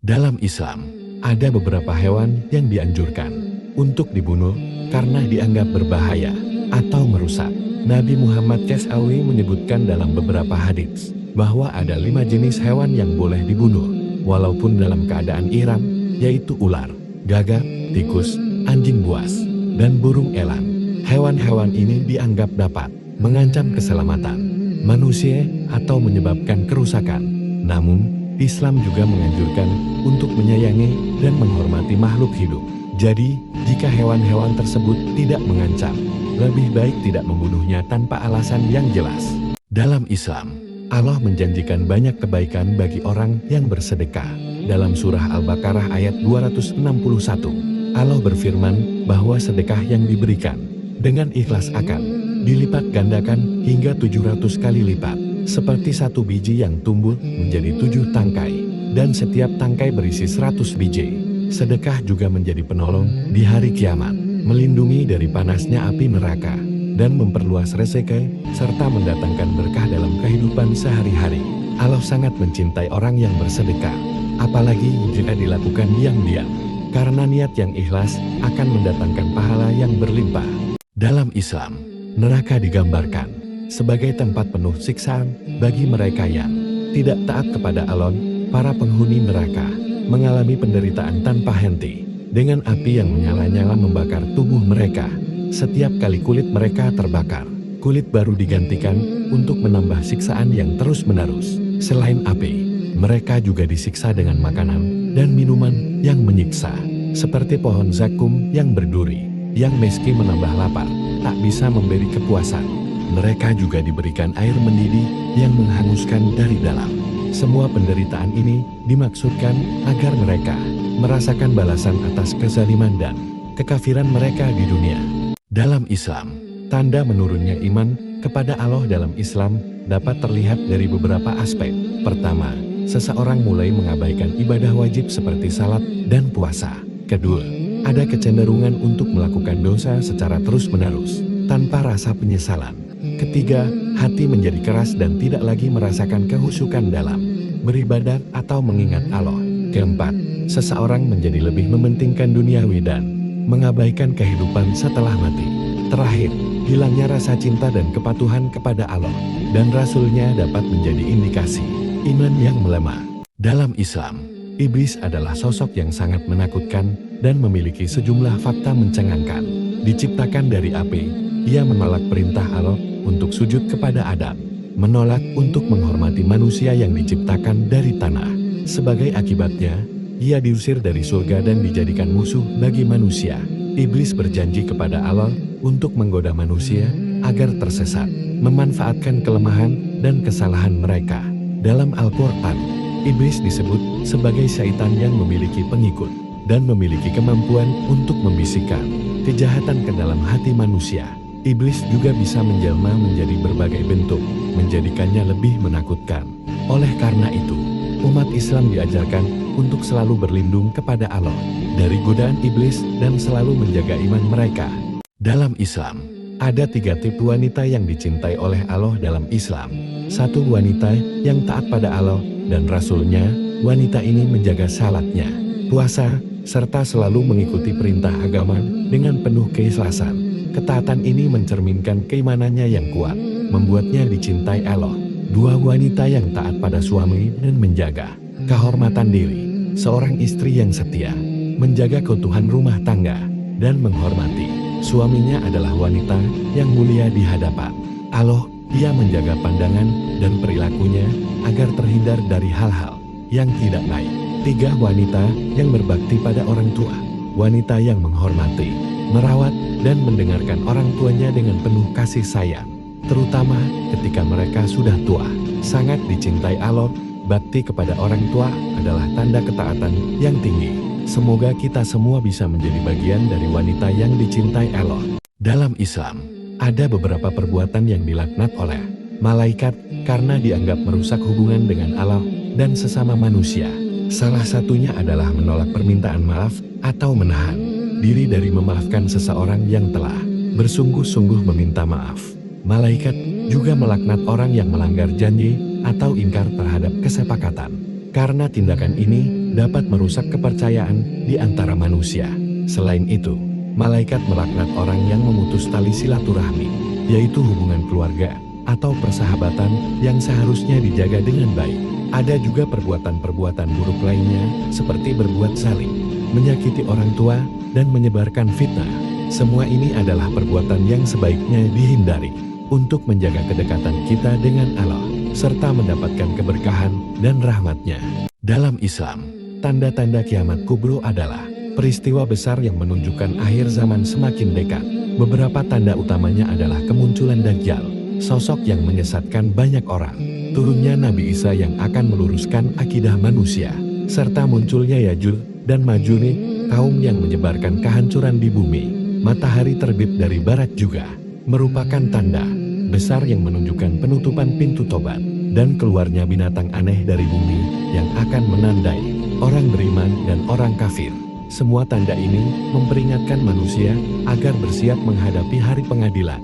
Dalam Islam, ada beberapa hewan yang dianjurkan untuk dibunuh karena dianggap berbahaya atau merusak. Nabi Muhammad SAW menyebutkan dalam beberapa hadits bahwa ada 5 jenis hewan yang boleh dibunuh, walaupun dalam keadaan ihram, yaitu ular, gagak, tikus, anjing buas, dan burung elang. Hewan-hewan ini dianggap dapat mengancam keselamatan manusia atau menyebabkan kerusakan. Namun, Islam juga menganjurkan untuk menyayangi dan menghormati makhluk hidup. Jadi, jika hewan-hewan tersebut tidak mengancam, lebih baik tidak membunuhnya tanpa alasan yang jelas. Dalam Islam, Allah menjanjikan banyak kebaikan bagi orang yang bersedekah. Dalam surah Al-Baqarah ayat 261, Allah berfirman bahwa sedekah yang diberikan dengan ikhlas akan dilipat gandakan hingga 700 kali lipat. Seperti satu biji yang tumbuh menjadi 7 tangkai, dan setiap tangkai berisi 100 biji. Sedekah juga menjadi penolong di hari kiamat, melindungi dari panasnya api neraka, dan memperluas rezeki, serta mendatangkan berkah dalam kehidupan sehari-hari. Allah sangat mencintai orang yang bersedekah, apalagi jika dilakukan diam-diam, karena niat yang ikhlas akan mendatangkan pahala yang berlimpah. Dalam Islam, neraka digambarkan sebagai tempat penuh siksaan bagi mereka yang tidak taat kepada Allah. Para penghuni neraka mengalami penderitaan tanpa henti, dengan api yang menyala-nyala membakar tubuh mereka. Setiap kali kulit mereka terbakar, kulit baru digantikan untuk menambah siksaan yang terus-menerus. Selain api, mereka juga disiksa dengan makanan dan minuman yang menyiksa, seperti pohon zakum yang berduri, yang meski menambah lapar, tak bisa memberi kepuasan. Mereka juga diberikan air mendidih yang menghanguskan dari dalam. Semua penderitaan ini dimaksudkan agar mereka merasakan balasan atas kezaliman dan kekafiran mereka di dunia. Dalam Islam, tanda menurunnya iman kepada Allah dalam Islam dapat terlihat dari beberapa aspek. Pertama, seseorang mulai mengabaikan ibadah wajib seperti salat dan puasa. Kedua, ada kecenderungan untuk melakukan dosa secara terus-menerus tanpa rasa penyesalan. Ketiga, hati menjadi keras dan tidak lagi merasakan kehusukan dalam beribadat atau mengingat Allah. Keempat, seseorang menjadi lebih mementingkan duniawi dan mengabaikan kehidupan setelah mati. Terakhir, hilangnya rasa cinta dan kepatuhan kepada Allah dan Rasul-Nya dapat menjadi indikasi iman yang melemah. Dalam Islam, iblis adalah sosok yang sangat menakutkan dan memiliki sejumlah fakta mencengangkan. Diciptakan dari api, ia menolak perintah Allah untuk sujud kepada Adam, menolak untuk menghormati manusia yang diciptakan dari tanah. Sebagai akibatnya, ia diusir dari surga dan dijadikan musuh bagi manusia. Iblis berjanji kepada Allah untuk menggoda manusia agar tersesat, memanfaatkan kelemahan dan kesalahan mereka. Dalam Al-Quran, iblis disebut sebagai syaitan yang memiliki pengikut dan memiliki kemampuan untuk membisikkan kejahatan ke dalam hati manusia. Iblis juga bisa menjelma menjadi berbagai bentuk, menjadikannya lebih menakutkan. Oleh karena itu, umat Islam diajarkan untuk selalu berlindung kepada Allah dari godaan iblis dan selalu menjaga iman mereka. Dalam Islam, ada 3 tipe wanita yang dicintai oleh Allah dalam Islam. 1. Wanita yang taat pada Allah dan Rasul-Nya. Wanita ini menjaga salatnya, puasa, serta selalu mengikuti perintah agama dengan penuh keikhlasan. Ketaatan ini mencerminkan keimanannya yang kuat, membuatnya dicintai Allah. 2. Wanita yang taat pada suami dan menjaga kehormatan diri. Seorang istri yang setia, menjaga keutuhan rumah tangga, dan menghormati suaminya adalah wanita yang mulia di hadapan Allah. Ia menjaga pandangan dan perilakunya agar terhindar dari hal-hal yang tidak baik. 3. Wanita yang berbakti pada orang tua. Wanita yang menghormati, merawat, dan mendengarkan orang tuanya dengan penuh kasih sayang, terutama ketika mereka sudah tua. Sangat dicintai Allah, bakti kepada orang tua adalah tanda ketaatan yang tinggi. Semoga kita semua bisa menjadi bagian dari wanita yang dicintai Allah. Dalam Islam, ada beberapa perbuatan yang dilaknat oleh malaikat karena dianggap merusak hubungan dengan Allah dan sesama manusia. Salah satunya adalah menolak permintaan maaf atau menahan diri dari memaafkan seseorang yang telah bersungguh-sungguh meminta maaf. Malaikat juga melaknat orang yang melanggar janji atau ingkar terhadap kesepakatan. Karena tindakan ini dapat merusak kepercayaan di antara manusia. Selain itu, malaikat melaknat orang yang memutus tali silaturahmi, yaitu hubungan keluarga atau persahabatan yang seharusnya dijaga dengan baik. Ada juga perbuatan-perbuatan buruk lainnya, seperti berbuat zalim, menyakiti orang tua, dan menyebarkan fitnah. Semua ini adalah perbuatan yang sebaiknya dihindari untuk menjaga kedekatan kita dengan Allah, serta mendapatkan keberkahan dan rahmat-Nya. Dalam Islam, tanda-tanda kiamat kubro adalah peristiwa besar yang menunjukkan akhir zaman semakin dekat. Beberapa tanda utamanya adalah kemunculan Dajjal, sosok yang menyesatkan banyak orang, turunnya Nabi Isa yang akan meluruskan akidah manusia, serta munculnya Yajuj dan Majuj, kaum yang menyebarkan kehancuran di bumi. Matahari terbit dari barat juga merupakan tanda besar yang menunjukkan penutupan pintu tobat dan keluarnya binatang aneh dari bumi yang akan menandai orang beriman dan orang kafir. Semua tanda ini memperingatkan manusia agar bersiap menghadapi hari pengadilan.